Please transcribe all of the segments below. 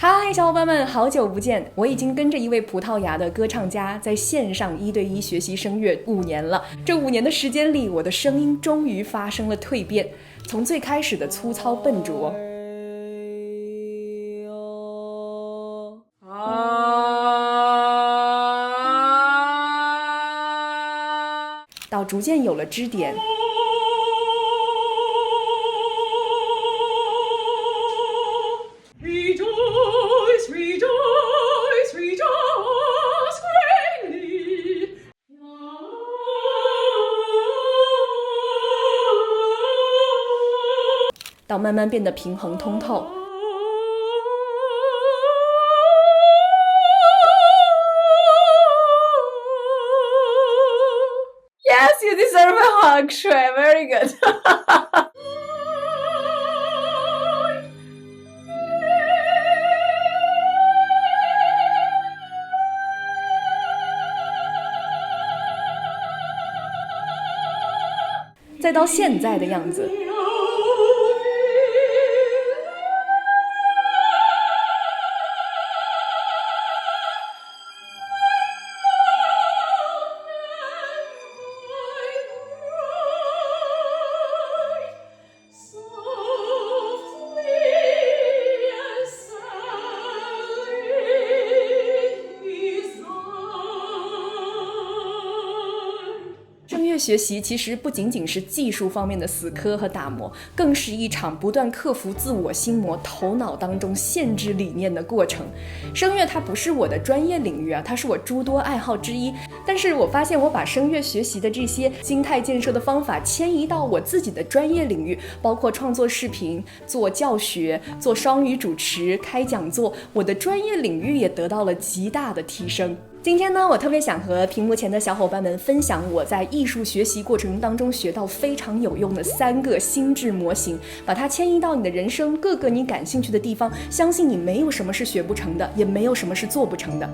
嗨，小伙伴们，好久不见！我已经跟着一位葡萄牙的歌唱家在线上1对1学习声乐5年了。这5年的时间里，我的声音终于发生了蜕变，从最开始的粗糙笨拙，到逐渐有了支点。到慢慢变得平衡通透。Yes, you deserve a hug, Shrey. Very good. 再到现在的样子。声乐学习其实不仅仅是技术方面的死磕和打磨，更是一场不断克服自我心魔、头脑当中限制理念的过程。声乐它不是我的专业领域啊，它是我诸多爱好之一。但是我发现我把声乐学习的这些心态建设的方法迁移到我自己的专业领域，包括创作视频、做教学、做双语主持、开讲座，我的专业领域也得到了极大的提升。今天呢，我特别想和屏幕前的小伙伴们分享我在艺术学习过程当中学到非常有用的3个心智模型，把它迁移到你的人生各个你感兴趣的地方，相信你没有什么是学不成的，也没有什么是做不成的。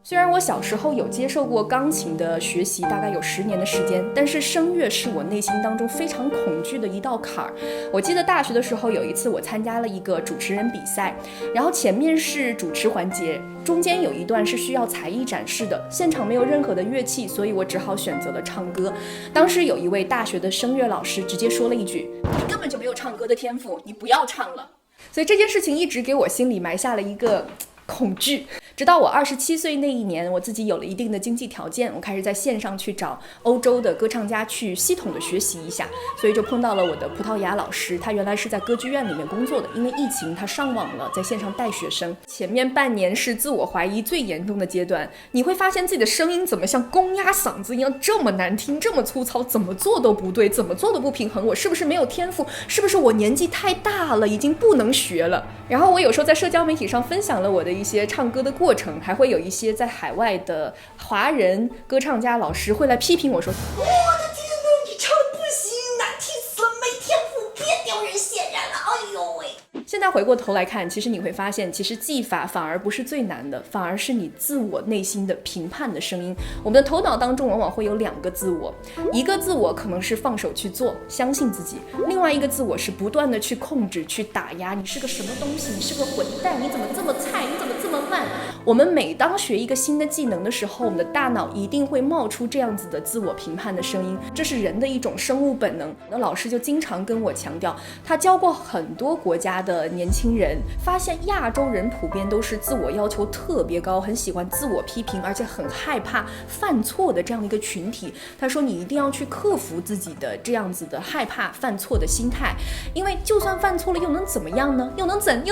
虽然我小时候有接受过钢琴的学习，大概有10年的时间，但是声乐是我内心当中非常恐惧的一道坎儿。我记得大学的时候有一次我参加了一个主持人比赛，然后前面是主持环节，中间有一段是需要才艺展示的，现场没有任何的乐器，所以我只好选择了唱歌。当时有一位大学的声乐老师直接说了一句：“你根本就没有唱歌的天赋，你不要唱了。”所以这件事情一直给我心里埋下了一个恐惧。直到我27岁那一年，我自己有了一定的经济条件，我开始在线上去找欧洲的歌唱家去系统的学习一下，所以就碰到了我的葡萄牙老师，他原来是在歌剧院里面工作的，因为疫情他上网了，在线上带学生。前面半年是自我怀疑最严重的阶段，你会发现自己的声音怎么像公鸭嗓子一样这么难听，这么粗糙，怎么做都不对，怎么做都不平衡，我是不是没有天赋？是不是我年纪太大了，已经不能学了？然后我有时候在社交媒体上分享了我的一些唱歌的过程，还会有一些在海外的华人歌唱家老师会来批评我说：“我的天哪，你唱得不行，难听死了，没天赋，别丢人现眼了，哎呦喂！”现在回过头来看，其实你会发现，其实技法反而不是最难的，反而是你自我内心的评判的声音。我们的头脑当中往往会有2个自我，一个自我可能是放手去做，相信自己；另外一个自我是不断的去控制、去打压，你是个什么东西，你是个混蛋，你怎么这么菜，你怎么这么慢。我们每当学一个新的技能的时候，我们的大脑一定会冒出这样子的自我评判的声音，这是人的一种生物本能。那老师就经常跟我强调，他教过很多国家的年轻人，发现亚洲人普遍都是自我要求特别高，很喜欢自我批评，而且很害怕犯错的这样的一个群体。他说你一定要去克服自己的这样子的害怕犯错的心态，因为就算犯错了又能怎么样呢？又能怎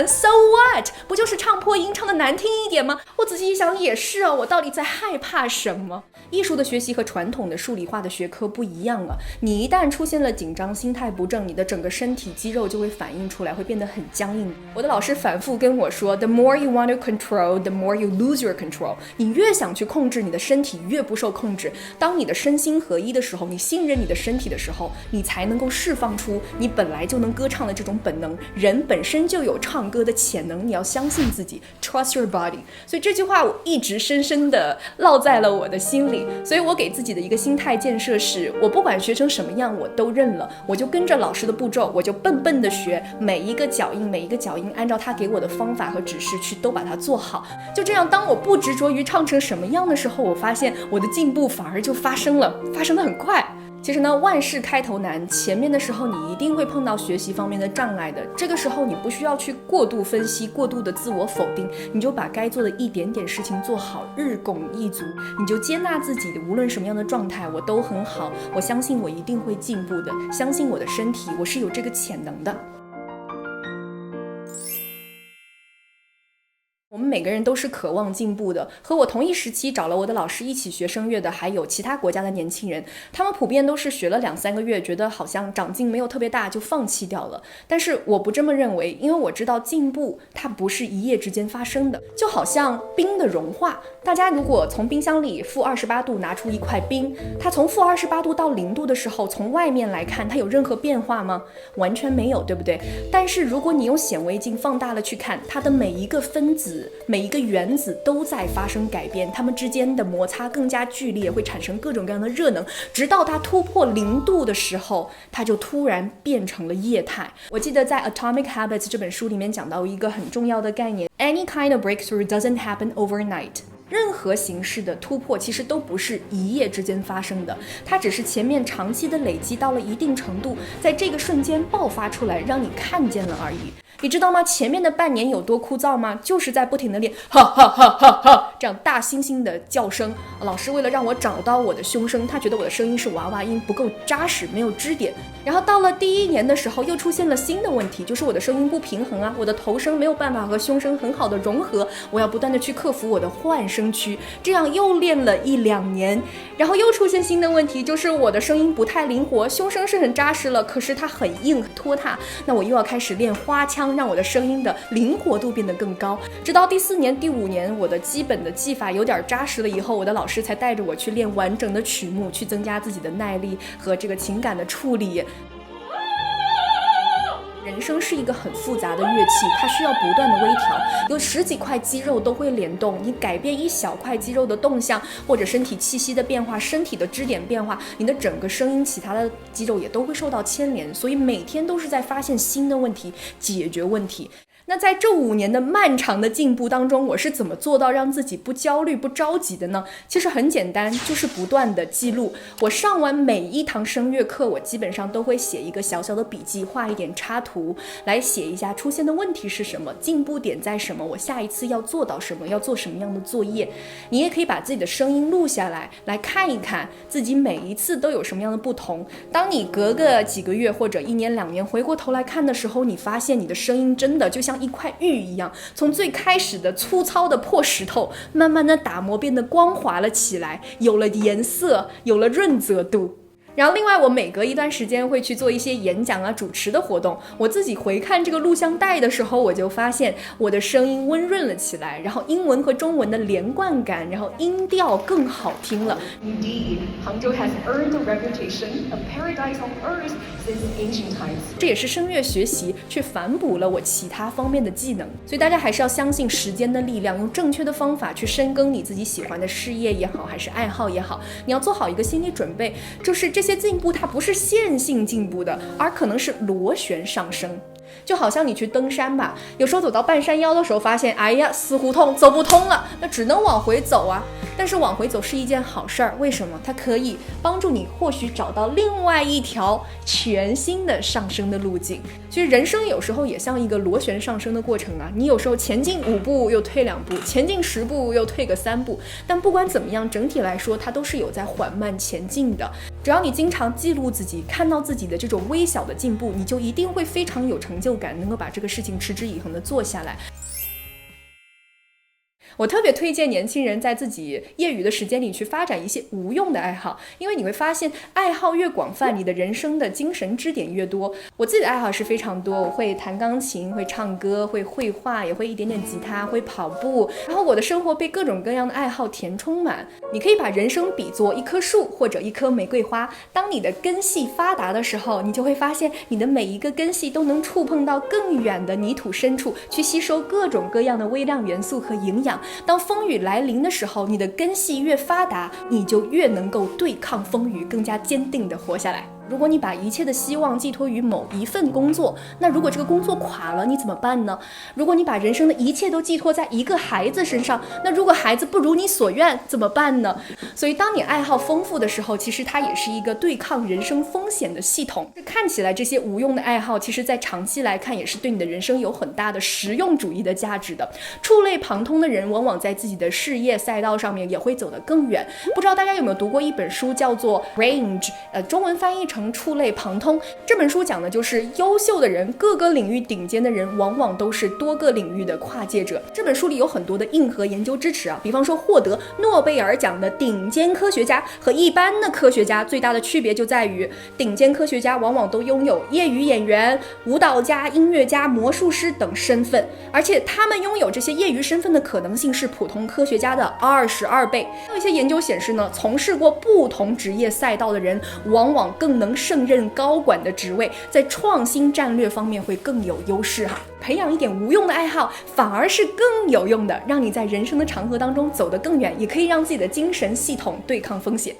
So what？ 不就是唱破音，唱的难听一点吗？我仔细一想也是啊，我到底在害怕什么？艺术的学习和传统的数理化的学科不一样啊，你一旦出现了紧张，心态不正，你的整个身体肌肉就会反映出来，会变得很僵硬。我的老师反复跟我说 The more you want to control, the more you lose your control。 你越想去控制你的身体，越不受控制。当你的身心合一的时候，你信任你的身体的时候，你才能够释放出你本来就能歌唱的这种本能。人本身就有唱歌的潜能，你要相信自己， Trust your body。 所以这句话我一直深深的烙在了我的心里。所以我给自己的一个心态建设是，我不管学成什么样我都认了，我就跟着老师的步骤，我就笨笨的学，每一个脚印按照他给我的方法和指示去都把它做好。就这样，当我不执着于唱成什么样的时候，我发现我的进步反而就发生得很快。其实呢，万事开头难，前面的时候你一定会碰到学习方面的障碍的。这个时候你不需要去过度分析，过度的自我否定，你就把该做的一点点事情做好，日拱一卒，你就接纳自己的，无论什么样的状态，我都很好，我相信我一定会进步的，相信我的身体，我是有这个潜能的。我们每个人都是渴望进步的，和我同一时期找了我的老师一起学声乐的还有其他国家的年轻人，他们普遍都是学了2-3个月，觉得好像长进没有特别大就放弃掉了。但是我不这么认为，因为我知道进步它不是一夜之间发生的，就好像冰的融化，大家如果从冰箱里-28度拿出一块冰，它从-28度到0度的时候，从外面来看它有任何变化吗？完全没有，对不对？但是如果你用显微镜放大了去看，它的每一个分子每一个原子都在发生改变，它们之间的摩擦更加剧烈，会产生各种各样的热能，直到它突破0度的时候，它就突然变成了液态。我记得在 Atomic Habits 这本书里面讲到一个很重要的概念， Any kind of breakthrough doesn't happen overnight。任何形式的突破其实都不是一夜之间发生的，它只是前面长期的累积到了一定程度，在这个瞬间爆发出来，让你看见了而已。你知道吗？前面的半年有多枯燥吗？就是在不停的练哈哈哈哈哈这样大猩猩的叫声。老师为了让我找到我的胸声，他觉得我的声音是娃娃音，不够扎实，没有支点。然后到了第1年的时候，又出现了新的问题，就是我的声音不平衡啊，我的头声没有办法和胸声很好的融合，我要不断的去克服我的换声区，这样又练了1-2年，然后又出现新的问题，就是我的声音不太灵活，胸声是很扎实了，可是它很硬很拖沓，那我又要开始练花腔，让我的声音的灵活度变得更高。直到第4年第5年，我的基本的技法有点扎实了以后，我的老师才带着我去练完整的曲目，去增加自己的耐力和这个情感的处理。人声是一个很复杂的乐器，它需要不断的微调，有10几块肌肉都会联动，你改变一小块肌肉的动向，或者身体气息的变化，身体的支点变化，你的整个声音其他的肌肉也都会受到牵连，所以每天都是在发现新的问题，解决问题。那在这5年的漫长的进步当中，我是怎么做到让自己不焦虑不着急的呢？其实很简单，就是不断的记录。我上完每一堂声乐课，我基本上都会写一个小小的笔记，画一点插图，来写一下出现的问题是什么，进步点在什么，我下一次要做到什么，要做什么样的作业。你也可以把自己的声音录下来，来看一看自己每一次都有什么样的不同。当你隔个几个月或者1年2年回过头来看的时候，你发现你的声音真的就像一块玉一样，从最开始的粗糙的破石头，慢慢的打磨变得光滑了起来，有了颜色，有了润泽度。然后另外我每隔一段时间会去做一些演讲啊主持的活动，我自己回看这个录像带的时候，我就发现我的声音温润了起来，然后英文和中文的连贯感，然后音调更好听了。 Indeed, Hangzhou has earned a reputation of paradise on earth since ancient times. 这也是声乐学习去反哺了我其他方面的技能，所以大家还是要相信时间的力量，用正确的方法去深耕你自己喜欢的事业也好，还是爱好也好，你要做好一个心理准备，就是这些进步它不是线性进步的，而可能是螺旋上升。就好像你去登山吧，有时候走到半山腰的时候发现，哎呀，死胡同走不通了，那只能往回走啊。但是往回走是一件好事儿，为什么？它可以帮助你或许找到另外一条全新的上升的路径。所以人生有时候也像一个螺旋上升的过程啊，你有时候前进5步又退2步，前进10步又退个3步，但不管怎么样，整体来说它都是有在缓慢前进的。只要你经常记录自己，看到自己的这种微小的进步，你就一定会非常有成就感，能够把这个事情持之以恒的做下来。我特别推荐年轻人在自己业余的时间里去发展一些无用的爱好，因为你会发现爱好越广泛，你的人生的精神支点越多。我自己的爱好是非常多，我会弹钢琴，会唱歌，会绘画，也会一点点吉他，会跑步，然后我的生活被各种各样的爱好填充满。你可以把人生比作一棵树或者一棵玫瑰花，当你的根系发达的时候，你就会发现你的每一个根系都能触碰到更远的泥土深处，去吸收各种各样的微量元素和营养。当风雨来临的时候，你的根系越发达，你就越能够对抗风雨，更加坚定地活下来。如果你把一切的希望寄托于某一份工作，那如果这个工作垮了，你怎么办呢？如果你把人生的一切都寄托在一个孩子身上，那如果孩子不如你所愿，怎么办呢？所以当你爱好丰富的时候，其实它也是一个对抗人生风险的系统。看起来这些无用的爱好，其实在长期来看也是对你的人生有很大的实用主义的价值的。触类旁通的人往往在自己的事业赛道上面也会走得更远。不知道大家有没有读过一本书，叫做 Range， 中文翻译成触类旁通。这本书讲的就是优秀的人，各个领域顶尖的人往往都是多个领域的跨界者。这本书里有很多的硬核研究支持啊，比方说获得诺贝尔奖的顶尖科学家和一般的科学家最大的区别就在于，顶尖科学家往往都拥有业余演员、舞蹈家、音乐家、魔术师等身份，而且他们拥有这些业余身份的可能性是普通科学家的22倍。还有一些研究显示呢，从事过不同职业赛道的人往往更能胜任高管的职位，在创新战略方面会更有优势哈。培养一点无用的爱好反而是更有用的，让你在人生的长河当中走得更远，也可以让自己的精神系统对抗风险。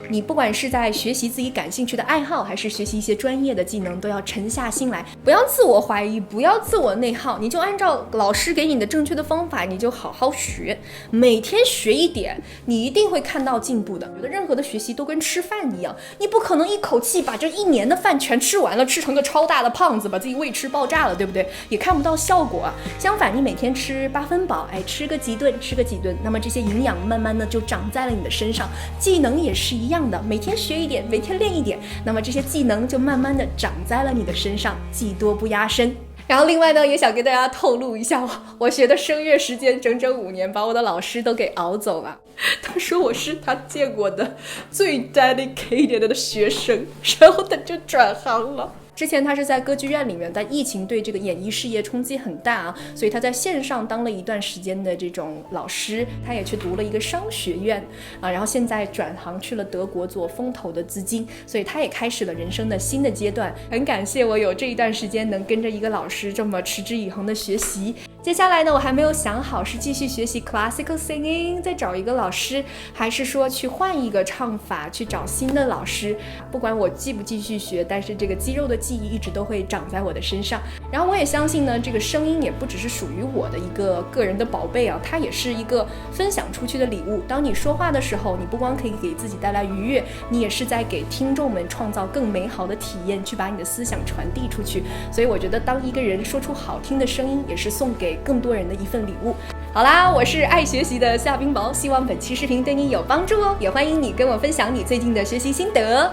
你不管是在学习自己感兴趣的爱好，还是学习一些专业的技能，都要沉下心来，不要自我怀疑，不要自我内耗，你就按照老师给你的正确的方法，你就好好学，每天学一点，你一定会看到进步的。觉得任何的学习都跟吃饭一样，你不可能一口气把这1年的饭全吃完了，吃成个超大的胖子，把自己胃吃爆炸了，对不对？也看不到效果啊。相反，你每天吃8分饱，吃个几顿，那么这些营养慢慢的就长在了你的身上。技能也是一样的，每天学一点，每天练一点，那么这些技能就慢慢的长在了你的身上，技多不压身。然后另外呢，也想跟大家透露一下，我学的声乐时间整整5年，把我的老师都给熬走了。他说我是他见过的最 dedicated 的学生，然后他就转行了。之前他是在歌剧院里面，但疫情对这个演艺事业冲击很大啊，所以他在线上当了一段时间的这种老师，他也去读了一个商学院啊，然后现在转行去了德国做风投的资金，所以他也开始了人生的新的阶段。很感谢我有这一段时间能跟着一个老师这么持之以恒的学习。接下来呢，我还没有想好是继续学习 classical singing 再找一个老师，还是说去换一个唱法，去找新的老师。不管我继不继续学，但是这个肌肉的记忆一直都会长在我的身上。然后我也相信呢，这个声音也不只是属于我的一个个人的宝贝啊，它也是一个分享出去的礼物。当你说话的时候，你不光可以给自己带来愉悦，你也是在给听众们创造更美好的体验，去把你的思想传递出去。所以我觉得当一个人说出好听的声音，也是送给更多人的一份礼物。好啦，我是爱学习的夏冰雹，希望本期视频对你有帮助哦，也欢迎你跟我分享你最近的学习心得。